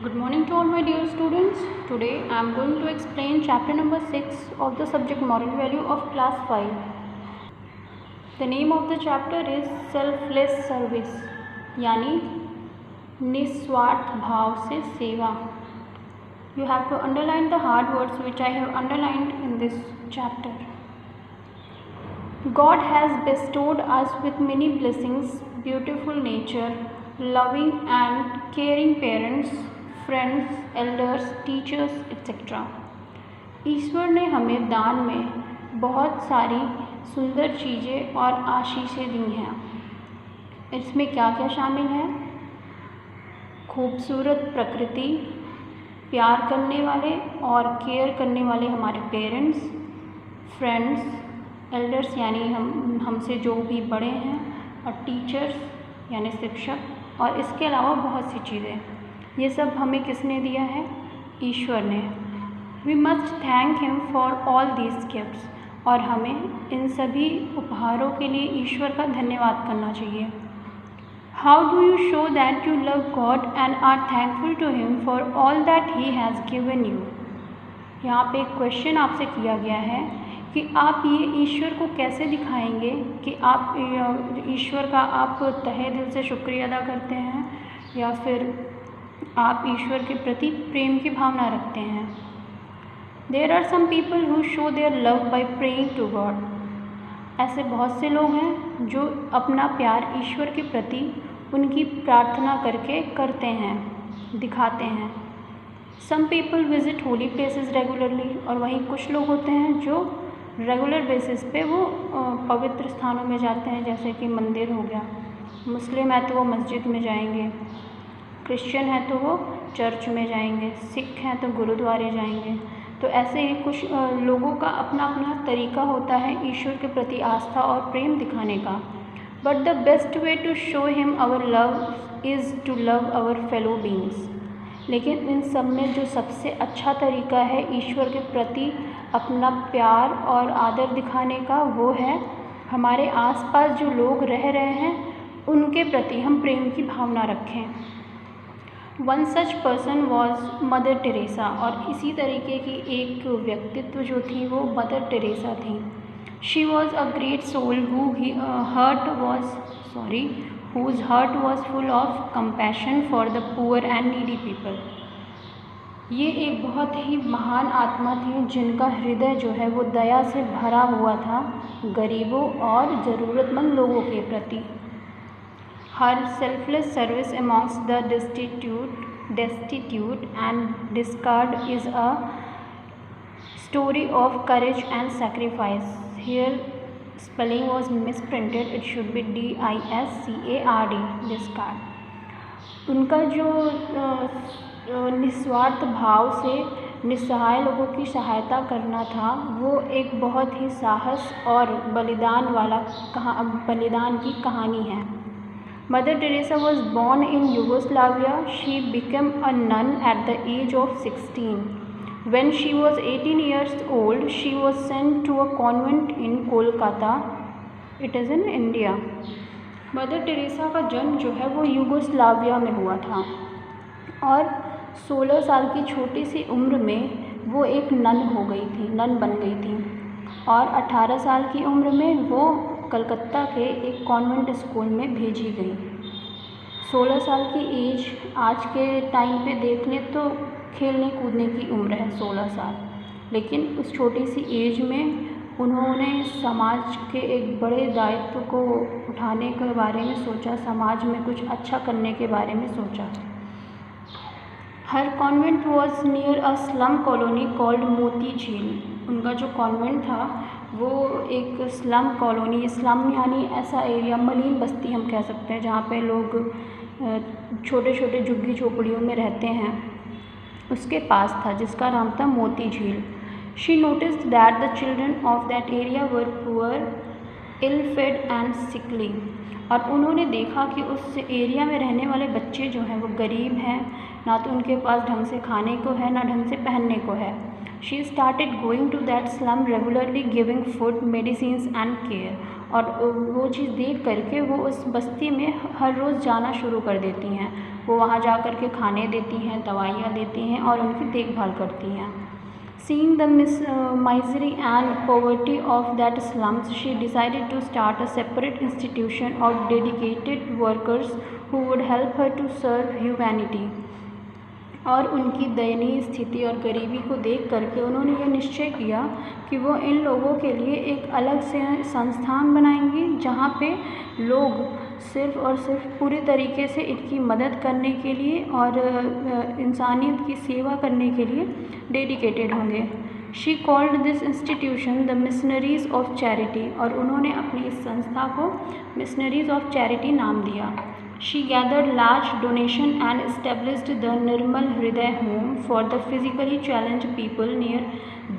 Good morning to all my dear students. Today I am going to explain chapter number 6 of the subject moral value of class 5. The name of the chapter is selfless service यानी निस्वार्थ भाव से सेवा. You have to underline the hard words which I have underlined in this chapter. God has bestowed us with many blessings, beautiful nature, loving and caring parents, friends, elders, teachers etcetera. ईश्वर ने हमें दान में बहुत सारी सुंदर चीज़ें और आशीषें दी हैं. इसमें क्या क्या शामिल है? खूबसूरत प्रकृति, प्यार करने वाले और केयर करने वाले हमारे पेरेंट्स, फ्रेंड्स, एल्डर्स यानी हमसे जो भी बड़े हैं, और टीचर्स यानी शिक्षक, और इसके अलावा बहुत सी चीज़ें. ये सब हमें किसने दिया है? ईश्वर ने. We must thank him for all these gifts. और हमें इन सभी उपहारों के लिए ईश्वर का धन्यवाद करना चाहिए. How do you show that you love God and are thankful to him for all that he has given you. यहाँ पे एक क्वेश्चन आपसे किया गया है कि आप ये ईश्वर को कैसे दिखाएंगे कि आप ईश्वर का आप तहे दिल से शुक्रिया अदा करते हैं या फिर आप ईश्वर के प्रति प्रेम की भावना रखते हैं. There are some people who show their love by praying to God. ऐसे बहुत से लोग हैं जो अपना प्यार ईश्वर के प्रति उनकी प्रार्थना करके करते हैं, दिखाते हैं. Some people visit holy places regularly. और वहीं कुछ लोग होते हैं जो रेगुलर बेसिस पे वो पवित्र स्थानों में जाते हैं, जैसे कि मंदिर हो गया. मुस्लिम है तो वो मस्जिद में जाएंगे, क्रिश्चियन है तो वो चर्च में जाएंगे, सिख हैं तो गुरुद्वारे जाएंगे. तो ऐसे ही कुछ लोगों का अपना अपना तरीका होता है ईश्वर के प्रति आस्था और प्रेम दिखाने का. But the best way to show him our love is to love our fellow beings. लेकिन इन सब में जो सबसे अच्छा तरीका है ईश्वर के प्रति अपना प्यार और आदर दिखाने का, वो है हमारे आसपास जो लोग रह रहे हैं उनके प्रति हम प्रेम की भावना रखें. One such person was Mother Teresa. और इसी तरीके की एक व्यक्तित्व जो थी वो मदर टेरेसा थी. She was a great soul whose heart was full of compassion for the poor and needy people. ये एक बहुत ही महान आत्मा थी जिनका हृदय जो है वो दया से भरा हुआ था गरीबों और ज़रूरतमंद लोगों के प्रति. Her selfless service amongst the destitute and discarded is a story of courage and sacrifice. Here spelling was misprinted. It should be discard, discard. उनका जो निस्वार्थ भाव से निस्सहाय लोगों की सहायता करना था, वो एक बहुत ही साहस और बलिदान की कहानी है. Mother Teresa was born in Yugoslavia. She became a nun at the age of 16. When she was 18 years old, she was sent to a convent in Kolkata. It is in India. Mother Teresa का जन्म जो है वो Yugoslavia में हुआ था और 16 साल की छोटी सी उम्र में वो एक नन बन गई थी. और 18 साल की उम्र में वो कलकत्ता के एक कॉन्वेंट स्कूल में भेजी गई. 16 साल की एज आज के टाइम पे देख लें तो खेलने कूदने की उम्र है 16 साल. लेकिन उस छोटी सी एज में उन्होंने समाज के एक बड़े दायित्व को उठाने के बारे में सोचा, समाज में कुछ अच्छा करने के बारे में सोचा. Her convent was near a slum colony called Moti Jheel. उनका जो कॉन्वेंट था वो एक स्लम कॉलोनी, स्लम यानी ऐसा एरिया, मलिन बस्ती हम कह सकते हैं, जहाँ पे लोग छोटे छोटे झुग्गी झोपड़ियों में रहते हैं, उसके पास था, जिसका नाम था Moti Jheel. She noticed that the children of that area were poor, ill fed and sickly. और उन्होंने देखा कि उस एरिया में रहने वाले बच्चे जो हैं वो गरीब हैं, ना तो उनके पास ढंग से खाने को है ना ढंग से पहनने को है. She started going to that slum regularly, giving food, medicines and care. और वो चीज़ देख करके वो उस बस्ती में हर रोज़ जाना शुरू कर देती हैं. वो वहाँ जा कर के खाने देती हैं, दवाइयाँ देती हैं और उनकी देखभाल करती हैं। Seeing the misery and poverty of that slums, she decided to start a separate institution of dedicated workers who would help her to serve humanity. और उनकी दयनीय स्थिति और गरीबी को देख करके उन्होंने यह निश्चय किया कि वो इन लोगों के लिए एक अलग से संस्थान बनाएंगी जहाँ पे लोग सिर्फ़ और सिर्फ पूरी तरीके से इनकी मदद करने के लिए और इंसानियत की सेवा करने के लिए डेडिकेटेड होंगे। She called this institution the missionaries of charity, और उन्होंने अपनी इस संस्था को मिशनरीज़ ऑफ चैरिटी नाम दिया। She gathered large donation and established the Nirmal Hriday Home for the physically challenged people near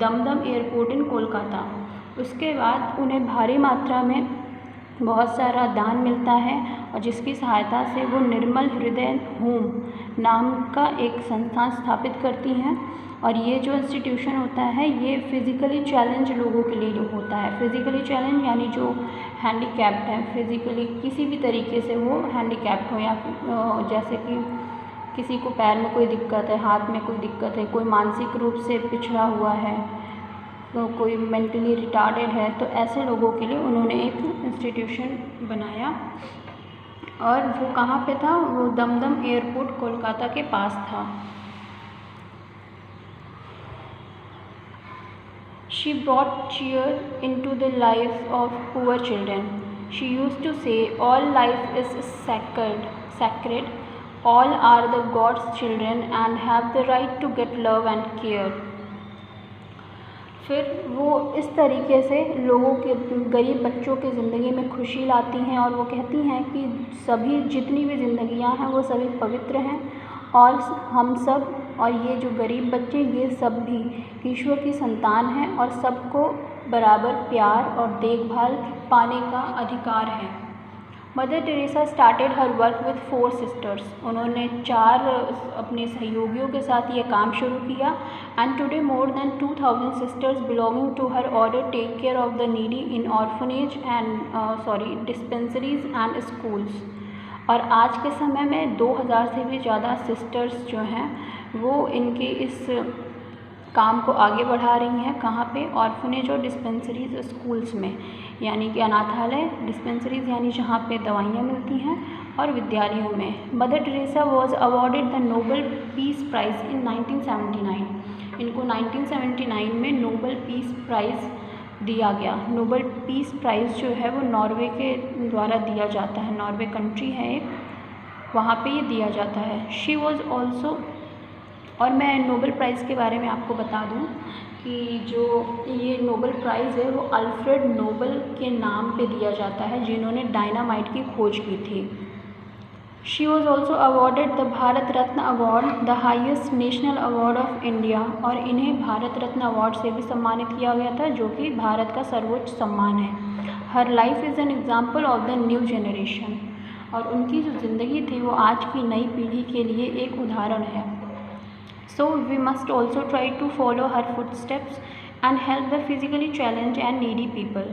Dumdum airport in Kolkata. उसके बाद उन्हें भारी मात्रा में बहुत सारा दान मिलता है और जिसकी सहायता से वो निर्मल हृदय होम नाम का एक संस्थान स्थापित करती हैं। और ये जो इंस्टीट्यूशन होता है ये फ़िज़िकली चैलेंज लोगों के लिए जो होता है, फ़िज़िकली चैलेंज यानी जो हैंडीकैप्ड हैं, फिज़िकली किसी भी तरीके से वो हैंडीकैप्ड हो, या जैसे कि किसी को पैर में कोई दिक्कत है, हाथ में कोई दिक्कत है, कोई मानसिक रूप से पिछड़ा हुआ है, तो कोई मेंटली रिटार्डेड है, तो ऐसे लोगों के लिए उन्होंने एक इंस्टीट्यूशन बनाया। और वो कहाँ पे था? वो दमदम एयरपोर्ट कोलकाता के पास था। She brought cheer into the lives of poor children. She used to say, all life is sacred, all are the God's children and have the right to get love and care. फिर वो इस तरीके से लोगों के, गरीब बच्चों की ज़िंदगी में खुशी लाती हैं और वो कहती हैं कि सभी जितनी भी ज़िंदगियां हैं वो सभी पवित्र हैं और हम सब और ये जो गरीब बच्चे ये सब भी ईश्वर की संतान हैं और सबको बराबर प्यार और देखभाल पाने का अधिकार है। Mother Teresa started her work with 4 sisters. उन्होंने 4 अपने सहयोगियों के साथ ये काम शुरू किया। And today more than 2000 sisters belonging to her order take care of the needy in orphanage and dispensaries and schools. और आज के समय में 2000 से भी ज़्यादा सिस्टर्स जो हैं वो इनके इस काम को आगे बढ़ा रही हैं। कहाँ पे? ऑर्फनेज और डिस्पेंसरीज स्कूल्स में, यानी कि अनाथालय, डिस्पेंसरीज यानी जहाँ पे दवाइयाँ मिलती हैं, और विद्यालयों में। Mother Teresa was awarded the Nobel Peace Prize in 1979। इनको 1979 में नोबल पीस प्राइज़ दिया गया। नोबल पीस प्राइज़ जो है वो नॉर्वे के द्वारा दिया जाता है, नॉर्वे कंट्री है एक, वहाँ पे ये दिया जाता है। शी वॉज ऑल्सो, और मैं नोबल प्राइज़ के बारे में आपको बता दूं कि जो ये नोबल प्राइज़ है वो अल्फ्रेड नोबल के नाम पे दिया जाता है जिन्होंने डायनामाइट की खोज की थी। She was also awarded the Bharat Ratna award, the highest national award of India, और इन्हें भारत रत्न अवार्ड से भी सम्मानित किया गया था जो कि भारत का सर्वोच्च सम्मान है। हर life is an example of the new generation, और उनकी जो ज़िंदगी थी वो आज की नई पीढ़ी के लिए एक उदाहरण है। So we must also try to follow her footsteps and help the physically challenged and needy people.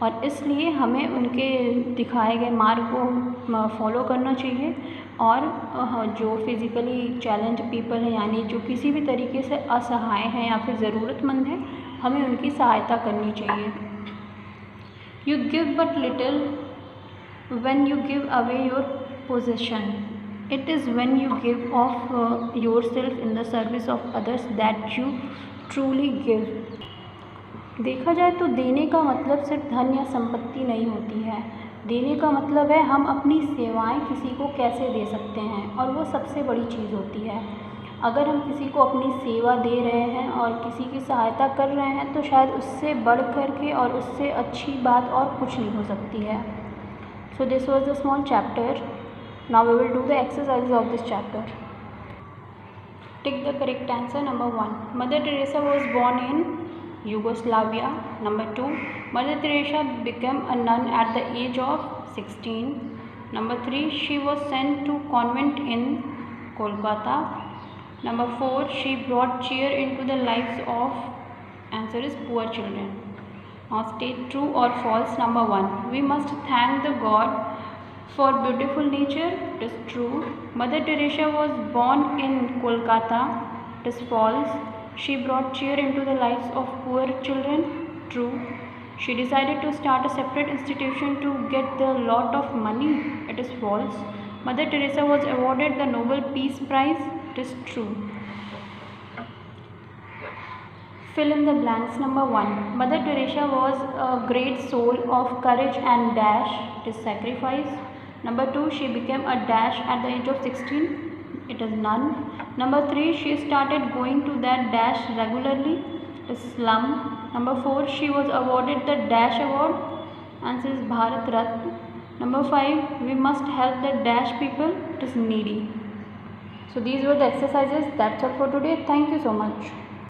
और इसलिए हमें उनके दिखाए गए मार्ग को फॉलो करना चाहिए और जो फिज़िकली चैलेंज पीपल हैं, यानी जो किसी भी तरीके से असहाय हैं या फिर ज़रूरतमंद हैं, हमें उनकी सहायता करनी चाहिए। You give but little when you give away your possession. It is when you give of yourself in the service of others that you truly give. देखा जाए तो देने का मतलब सिर्फ धन या संपत्ति नहीं होती है। देने का मतलब है हम अपनी सेवाएं किसी को कैसे दे सकते हैं, और वो सबसे बड़ी चीज़ होती है। अगर हम किसी को अपनी सेवा दे रहे हैं और किसी की सहायता कर रहे हैं तो शायद उससे बढ़ कर के और उससे अच्छी बात और कुछ नहीं हो सकती है। So this was a small chapter. Now we will do the exercises of this chapter. Take the correct answer. Number 1. Mother Teresa was born in Yugoslavia. Number 2. Mother Teresa became a nun at the age of 16. Number 3. She was sent to convent in Kolkata. Number 4. She brought cheer into the lives of, answer is, poor children. Now state true or false. Number 1. We must thank the God For beautiful nature, it is true. Mother Teresa was born in Kolkata, it is false. She brought cheer into the lives of poor children, true. She decided to start a separate institution to get the lot of money, it is false. Mother Teresa was awarded the Nobel Peace Prize, it is true. Fill in the blanks. Number 1. Mother Teresa was a great soul of courage and dash, it is sacrifice. Number 2. She became a dash at the age of 16, it is none. Number 3. She started going to that dash regularly, it is slum. Number 4. She was awarded the dash award, answer is Bharat Ratna. Number 5. We must help the dash people, it is needy. So these were the exercises. That's all for today. Thank you so much.